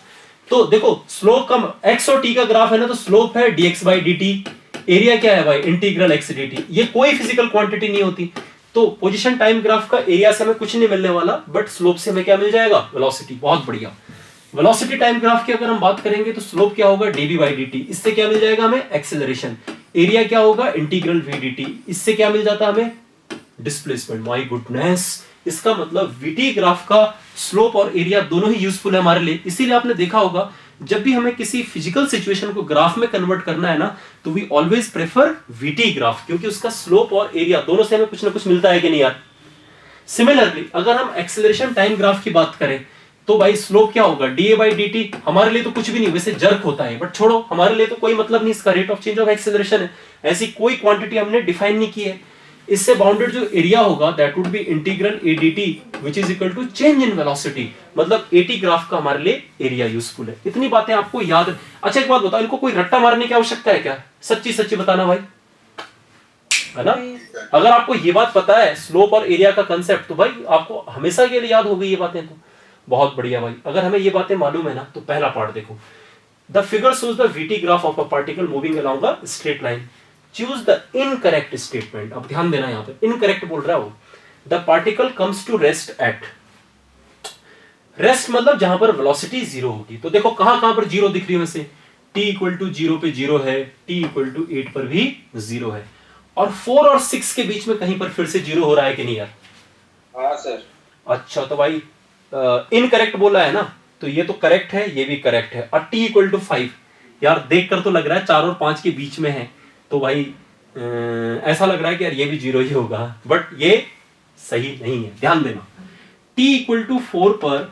तो देखो, स्लोप का x और t का ग्राफ है ना, तो स्लोप है dx बाई dt, एरिया क्या है भाई? Integral x dt। ये कोई फिजिकल क्वांटिटी नहीं होती, तो पोजीशन टाइम ग्राफ का एरिया से हमें कुछ नहीं मिलने वाला, बट स्लोप से हमें क्या मिल जाएगा? वेलोसिटी। बहुत बढ़िया। वेलोसिटी टाइम ग्राफ की अगर हम बात करेंगे तो स्लोप क्या होगा? dv बाई dt, इससे क्या मिल जाएगा हमें? एक्सेलरेशन। एरिया क्या होगा? इंटीग्रल v dt, इससे क्या मिल जाता हमें? डिस्प्लेसमेंट। माय गुडनेस, इसका मतलब vt ग्राफ का स्लोप और एरिया दोनों ही यूजफुल है हमारे लिए। इसीलिए आपने देखा होगा जब भी हमें किसी फिजिकल सिचुएशन को ग्राफ में कन्वर्ट करना है ना, तो we always prefer vt graph, क्योंकि उसका स्लोप और एरिया दोनों से हमें कुछ ना कुछ मिलता है कि नहीं यार? सिमिलरली अगर हम एक्सेलरेशन टाइम ग्राफ की बात करें तो भाई स्लोप क्या होगा? da by dt। हमारे लिए तो कुछ भी नहीं, वैसे जर्क होता है, बट छोड़ो, हमारे लिए तो कोई मतलब नहीं, इसका rate of change of acceleration है। ऐसी कोई क्वांटिटी हमने डिफाइन नहीं की है। इससे बाउंडेड जो एरिया होगा that would be integral a dt which is equal to change in velocity, मतलब 80 ग्राफ का हमारे लिए एरिया यूजफुल है। इतनी बातें आपको याद। अच्छा, एक बात बताओ, इनको कोई रट्टा मारने की आवश्यकता है क्या? सच्ची सच्ची बताना भाई, है ना? अगर आपको ये बात पता है स्लोप और एरिया का कंसेप्ट, तो भाई आपको हमेशा के लिए याद हो गई ये बातें, तो बहुत बढ़िया भाई। अगर हमें ये बातें मालूम है ना, तो पहला पार्ट देखो, the figure shows the vt graph of a particle moving along a straight line, choose the incorrect statement. अब ध्यान देना, यहां पे इनकरेक्ट बोल रहा है वो। The particle comes to rest at, rest मतलब जहां पर वेलोसिटी जीरो होगी। तो देखो कहां पर जीरो दिख रही है वैसे? t इक्वल टू 0 पे जीरो है, t इक्वल टू 8 पर भी जीरो है, और 4 और 6 के बीच में कहीं पर फिर से जीरो हो रहा है कि नहीं यार? हाँ सर। अच्छा, तो भाई इनकरेक्ट बोला है ना, तो ये तो करेक्ट है, ये भी करेक्ट है। और t इक्वल टू 5, यार देखकर तो लग रहा है 4 और 5 के बीच में है, तो भाई ऐसा लग रहा है कि यार ये भी जीरो ही होगा, बट ये सही नहीं है, ध्यान देना। t इक्वल टू 4 पर,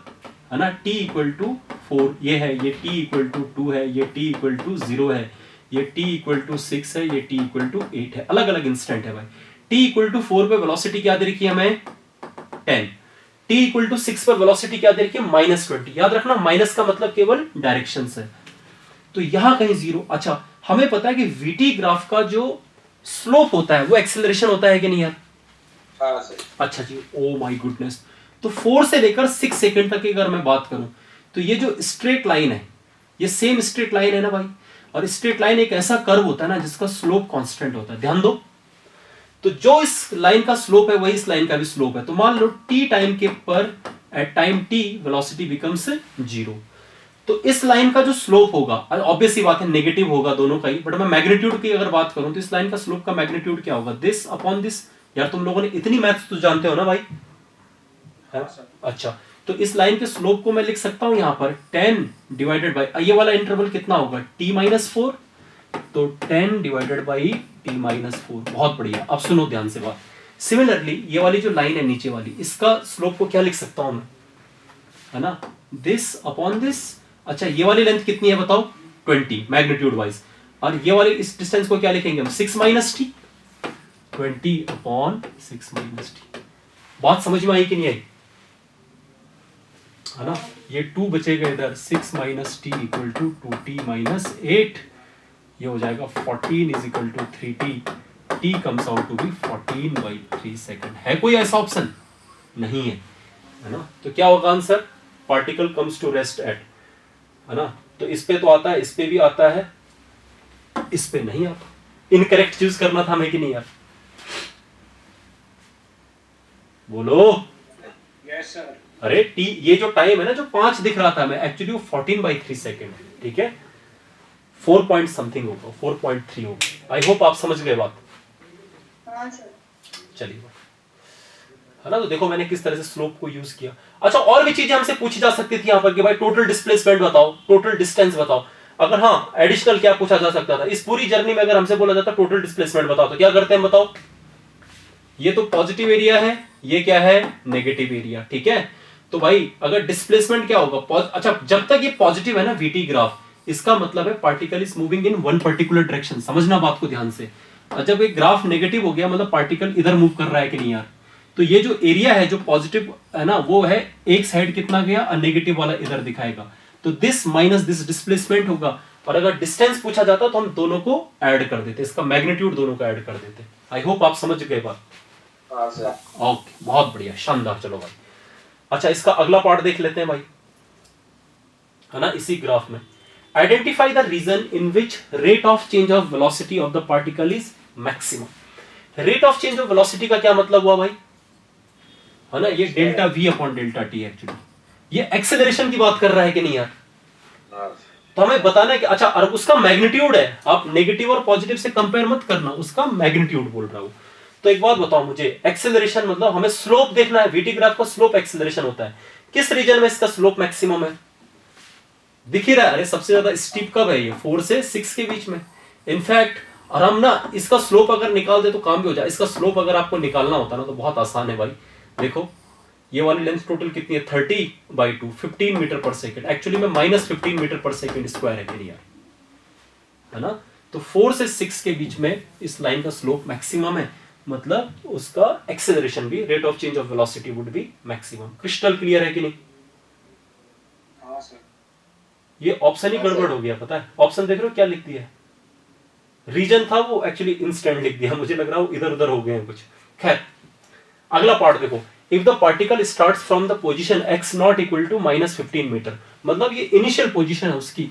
है ना, t इक्वल टू 4 ये है, ये t इक्वल टू 2 है, ये t इक्वल टू 0 है, ये t इक्वल टू 6 है, ये t इक्वल टू 8 है। अलग अलग इंस्टेंट है भाई। t इक्वल टू 4 पे वेलोसिटी क्या दे रखी है हमें? 10। t इक्वल टू 6 पर वेलोसिटी क्या दे रखी है? -20। याद रखना, माइनस का मतलब केवल डायरेक्शन है, तो यहां कहीं जीरो। अच्छा, हमें पता है कि vt ग्राफ का जो स्लोप होता है वो एक्सेलरेशन होता है कि नहीं यार? हाँ सर। अच्छा जी, ओ माय गुडनेस। तो 4 से लेकर 6 सेकंड तक की अगर मैं बात करूं, तो ये जो स्ट्रेट लाइन है, ये सेम स्ट्रेट लाइन है ना भाई, और स्ट्रेट लाइन एक ऐसा कर्व होता है ना जिसका स्लोप कांस्टेंट होता है, ध्यान दो। तो जो इस लाइन का स्लोप है वही इस लाइन का भी स्लोप है। तो मान लो t टाइम के पर at time t velocity becomes 0, तो इस लाइन का जो स्लोप होगा, ऑब्वियस सी बात है नेगेटिव होगा दोनों का ही, बट मैं मैग्नीट्यूड की अगर बात करूं तो इस लाइन का स्लोप का मैग्नीट्यूड क्या होगा? This upon this. यार तुम लोगों ने इतनी मैथ्स तो जानते हो ना भाई, है? अच्छा, तो इस लाइन के स्लोप को मैं लिख सकता हूं यहां पर 10 डिवाइडेड बाई, ये वाला इंटरवल कितना होगा? t-4, तो 10 डिवाइडेड बाई t-4। बहुत बढ़िया। अब सुनो ध्यान से बात। सिमिलरली ये वाली जो लाइन है नीचे वाली, इसका स्लोप को क्या लिख सकता हूं मैं, है ना, दिस अपॉन दिस। अच्छा, ये वाली लेंथ कितनी है बताओ? 20 मैग्नीट्यूड वाइज, और ये वाली इस डिस्टेंस को क्या लिखेंगे हम? 6 minus T, 20 upon 6 minus T. बात समझ में आई कि नहीं आई? है ना, ये 2 बचेगा इधर, 6 minus t equal to 2t minus 8, ये हो जाएगा 14 is equal to 3t t comes out to be 14/3 second. है कोई ऐसा ऑप्शन? नहीं है ना? तो क्या होगा answer? Particle comes to rest at, है ना? तो इस पे तो आता है, इस पे भी आता है, इस पे नहीं आता। इनकरेक्ट चूज करना था हमें कि नहीं यार? बोलो। Yes sir. अरे टी, ये जो टाइम है ना, जो 5 दिख रहा था हमें, एक्चुअली वो 14/3 सेकंड है, ठीक है? 4 पॉइंट समथिंग होगा, 4.3 होगा। आई होप आप समझ गए बात। हाँ सर। चलिए, है ना? तो देखो मैंने किस तरह से स्लोप को यूज किया। अच्छा, और भी चीजें हमसे पूछी जा सकती थी यहाँ पर कि भाई टोटल डिस्प्लेसमेंट बताओ, टोटल डिस्टेंस बताओ। अगर हाँ, एडिशनल क्या पूछा जा सकता था इस पूरी जर्नी में, अगर हमसे बोला जाता टोटल डिस्प्लेसमेंट बताओ, तो क्या करते हैं बताओ? ये तो पॉजिटिव एरिया है, ये क्या है? नेगेटिव एरिया, ठीक है? तो भाई अगर डिस्प्लेसमेंट क्या होगा? अच्छा, जब तक ये पॉजिटिव है ना वीटी ग्राफ, इसका मतलब है particle is moving in one particular direction. समझना बात को ध्यान से। और जब एक ग्राफ नेगेटिव हो गया, मतलब पार्टिकल इधर मूव कर रहा है कि नहीं यार? तो ये जो एरिया है जो पॉजिटिव है ना, वो है एक साइड कितना गया और नेगेटिव वाला इधर दिखाएगा। तो दिस माइनस दिस डिस्प्लेसमेंट होगा। और अगर डिस्टेंस पूछा जाता तो हम दोनों को ऐड कर देते, इसका मैग्नीट्यूड दोनों को ऐड कर देते। आई होप आप समझ गए बात। हाँ सर। ओके, बहुत बढ़िया, शानदार। चलो भाई, अच्छा इसका अगला पार्ट देख लेते हैं भाई, है ना? इसी ग्राफ में identify the region in which rate of change of velocity of the particle is maximum. Rate of change of velocity का क्या मतलब हुआ भाई? है ना, ये delta v upon delta t. Actually ये एक्सेलरेशन की बात कर रहा है कि नहीं यार? तो हमें बताना है कि अच्छा, और उसका मैग्नीट्यूड है, आप नेगेटिव और पॉजिटिव से कंपेयर मत करना, उसका मैग्नीट्यूड बोल रहा हूं। तो एक बात बताओ मुझे, एक्सेलरेशन मतलब हमें स्लोप देखना है। वीटी ग्राफ का स्लोप एक्सेलरेशन होता है। किस रीजन में इसका स्लोप मैक्सिमम है? दिख ही रहा है। अरे सबसे ज्यादा स्टीप कब है? ये 4 से 6 के बीच में। इनफैक्ट, और हम ना इसका स्लोप अगर निकाल दे तो काम भी हो जाए। इसका स्लोप अगर आपको निकालना होता ना तो बहुत आसान है भाई। देखो ये वाली लेंथ टोटल कितनी है? 30/2, 15 मीटर पर सेकेंड। एक्चुअली में -15 मीटर पर सेकेंड स्क्वायर है कि नहीं यार? है ना? तो 4 से 6 के बीच में इस लाइन का स्लोप मैक्सिमम है, मतलब उसका एक्सेलरेशन भी, rate of change of velocity would be maximum. Crystal clear है कि नहीं? हाँ सर। ये ऑप्शन ही गड़बड़ हो गया, पता है? ऑप्शन देख रहे हो क्या लिख दिया है? रीजन था वो एक्चुअली इंस्टेंट लिख दिया। मुझे लग रहा है इधर उधर हो गए हैं कुछ। खैर, अगला पार्ट देखो, if the particle starts from the position x nought equal to -15 metre, मतलब ये इनिशियल पोजीशन है उसकी,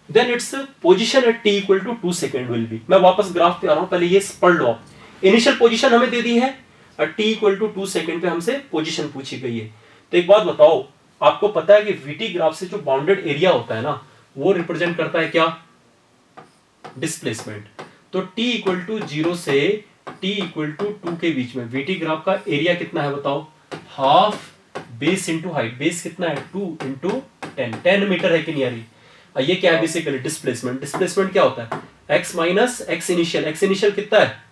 then its position at t equal to 2 second will be. मैं वापस ग्राफ पे आ रहा हूं, पहले ये पढ़ लो आप। इनिशियल पोजीशन हमें दे दी है और t इक्वल टू 2 सेकंड पे हमसे पोजीशन पूछी गई है। तो एक बात बताओ, आपको पता है कि वीटी ग्राफ से जो बाउंडेड एरिया होता है ना, वो रिप्रेजेंट करता है क्या? डिस्प्लेसमेंट। तो t इक्वल टू 0 से t इक्वल टू 2 के बीच में वीटी ग्राफ का एरिया कितना है बताओ? Half base into height. Base कितना है? 2 इंटू 10 मीटर है कि नहीं यार? ये क्या है? Basically displacement. डिस्प्लेसमेंट क्या होता है? x minus x initial. x initial कितना है?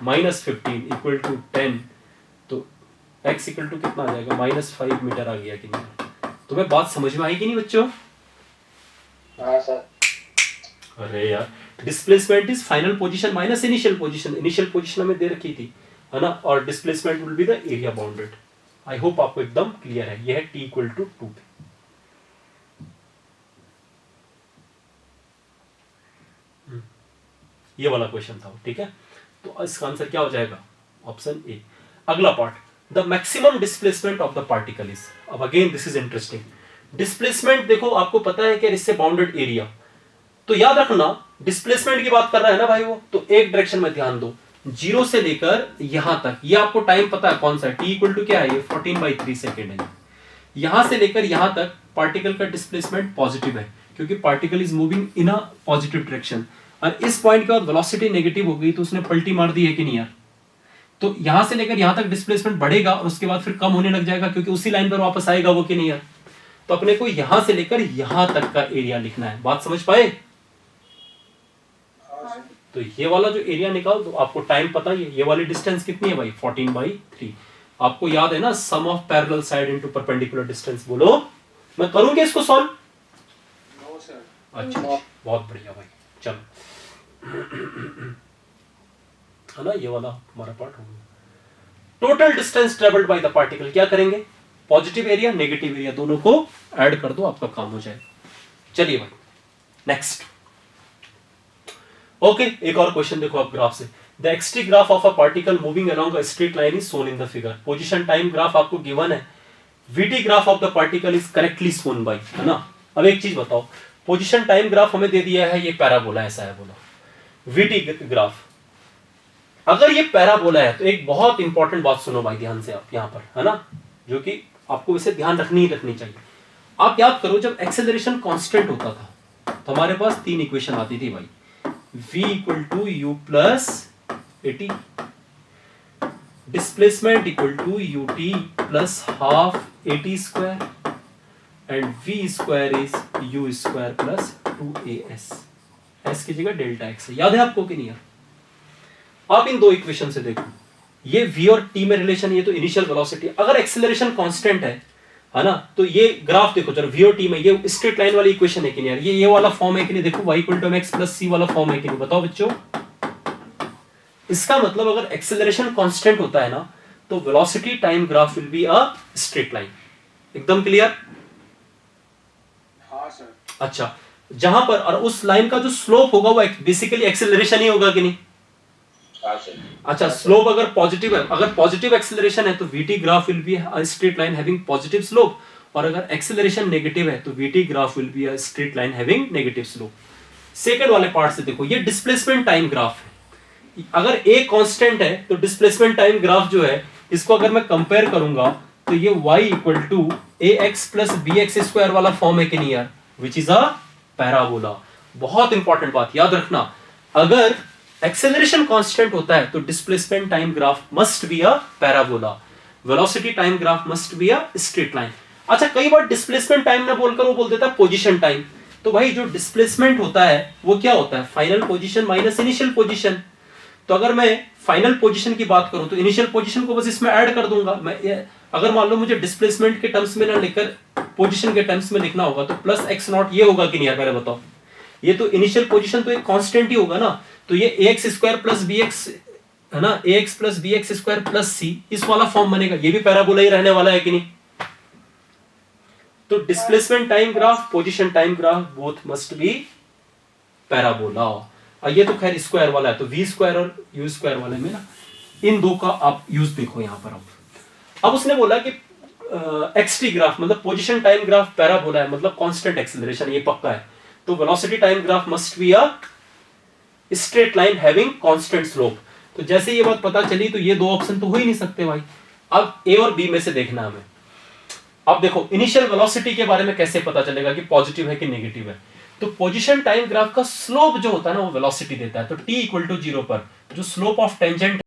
-15 इक्वल टू 10। तो x इक्वल टू कितना आ जाएगा? -5 मीटर आ गया कि नहीं? तुम्हें बात समझ में आई कि नहीं बच्चों? हाँ सर। अरे यार, displacement is final position minus initial position. Initial position हमें दे रखी थी, है ना? और displacement will be the area bounded. I hope आपको एकदम क्लियर है। यह है t इक्वल टू 2 पे। ये वाला क्वेश्चन था, ठीक है? तो इसका आंसर क्या हो जाएगा? Option A. अगला part, the maximum displacement of the particle is. अब again this is interesting. Displacement देखो, आपको पता है कि इससे बाउंडेड एरिया, तो याद रखना डिस्प्लेसमेंट की बात कर रहा है ना भाई वो, तो एक डायरेक्शन में ध्यान दो, 0 से लेकर यहां तक। ये आपको टाइम पता है कौन सा है? t इक्वल टू क्या है? ये 14/3 सेकेंड है। यहां से लेकर यहां तक पार्टिकल का डिस्प्लेसमेंट पॉजिटिव है, क्योंकि particle is moving in a positive direction. और इस पॉइंट के बाद वेलोसिटी नेगेटिव हो गई तो उसने पलटी मार दी है कि नहीं यार? तो यहां से लेकर यहां तक डिस्प्लेसमेंट बढ़ेगा और उसके बाद फिर कम होने लग जाएगा, क्योंकि उसी लाइन पर वापस आएगा वो कि नहीं यार? तो अपने को यहां से लेकर यहां तक का एरिया लिखना है। बात समझ पाए? तो ये वाला जो एरिया निकाल दो, आपको टाइम पता ही है। ये वाली डिस्टेंस कितनी है भाई? 14/3। आपको याद है ना, sum of parallel side into perpendicular distance. बोलो, मैं करूं क्या इसको सॉल्व? No sir. अच्छा, बहुत बढ़िया भाई। चलो, है ना, ये वाला हमारा पार्ट हो गया। Total distance travelled bye the particle, क्या करेंगे? पॉजिटिव एरिया नेगेटिव एरिया दोनों को ऐड कर दो, आपका काम हो जाएगा। चलिए भाई, नेक्स्ट। ओके एक और क्वेश्चन देखो आप ग्राफ से। The x t graph of a particle moving along a straight line is shown in the figure. Position time graph आपको गिवन है, v t graph of the particle is correctly shown by, है ना। अब एक चीज बताओ, पोजीशन टाइम ग्राफ हमें दे दिया है, ये पैराबोला ऐसा है, बोला वीटी ग्राफ अगर ये पैराबोला है तो एक बहुत इंपॉर्टेंट बात सुनो भाई ध्यान से आप यहाँ पर, है ना, जो कि आपको इसे ध्यान रखनी चाहिए। आप याद करो जब एक्सेलरेशन कांस्टेंट होता था तो हमारे पास तीन इक्वेशन आती थी भाई, v equal to u plus a t, displacement equal to u t plus half a t square and v square is u square plus 2as। S की जगह डेल्टा एक्स है, याद है आपको कि नहीं यार? आप इन दो इक्वेशन से देखो, ये v और t में रिलेशन, ये तो इनिशियल वेलोसिटी। अगर एक्सेलरेशन कांस्टेंट है ना, तो ये ग्राफ देखो जरा v और t में, ये स्ट्रेट लाइन वाली इक्वेशन है कि नहीं यार? ये वाला फॉर्म है कि नहीं? देखो y equal to mx plus c वाला फॉर्म है कि नहीं? बताओ बच्चों। इसका मतलब अगर एक्सेलरेशन कांस्टेंट होता है ना तो velocity time graph will be a straight line. एकदम क्लियर? हाँ सर। अच्छा, जहां पर और उस लाइन का जो स्लोप होगा वो बेसिकली एक्सेलरेशन ही होगा कि नहीं? हाँ सर। अच्छा, स्लोप अगर पॉजिटिव है, अगर पॉजिटिव एक्सेलरेशन है तो VT graph will be a straight line having positive slope, और अगर एक्सेलरेशन नेगेटिव है तो VT graph will be a straight line having negative slope. Second वाले पार्ट से देखो, ये डिस्प्लेसमेंट टाइम ग्राफ है। अगर ए कांस्टेंट है तो डिस्प्लेसमेंट टाइम ग्राफ जो है, इसको अगर मैं कंपेयर करूंगा तो ये y equal to a x plus b x square वाला फॉर्म है कि नहीं यार? Which is a parabola. बहुत इंपॉर्टेंट बात याद रखना, अगर एक्सेलरेशन कांस्टेंट होता है तो displacement time graph must be a parabola, velocity time graph must be a straight line. अच्छा, कई बार डिस्प्लेसमेंट टाइम ना बोलकर वो बोल देता है पोजीशन टाइम। तो भाई जो डिस्प्लेसमेंट होता है वो क्या होता है? Final position minus initial position. तो अगर मैं फाइनल पोजीशन की बात करूं तो इनिशियल पोजीशन को बस इसमें ऐड कर दूंगा मैं। अगर मान लो मुझे डिस्प्लेसमेंट के टर्म्स में ना लिखकर पोजीशन के टर्म्स में लिखना होगा तो प्लस एक्स नॉट ये होगा कि नहीं यार? पहले बताओ। ये तो इनिशियल पोजीशन तो एक कांस्टेंट ही होगा ना, तो ये ax स्क्वायर प्लस bx है ना, ax plus bx square plus c, इस वाला फॉर्म बनेगा। ये भी पैराबोला ही रहने वाला है कि नहीं? तो displacement time graph, position time graph both must be parabola. और ये तो खैर स्क्वायर वाला है, तो v स्क्वायर और u स्क्वायर वाले में ना इन दो का आप यूज देखो यहां पर। अब उसने बोला कि एक्सटी ग्राफ मतलब पोजीशन टाइम ग्राफ पैराबोला है, मतलब कांस्टेंट एक्सेलरेशन, ये पक्का है। तो velocity time graph must be a straight line having constant slope. तो जैसे ये बात पता चली तो ये दो ऑप्शन तो हो ही नहीं सकते भाई। अब ए और बी में से देखना हमें। अब देखो इनिशियल वेलोसिटी के बारे में कैसे पता चलेगा कि पॉजिटिव है कि नेगेटिव है? तो पोजीशन टाइम ग्राफ का स्लोप जो होता है ना वो वेलोसिटी देता है। तो t इक्वल टू 0 पर जो स्लोप ऑफ टेंजेंट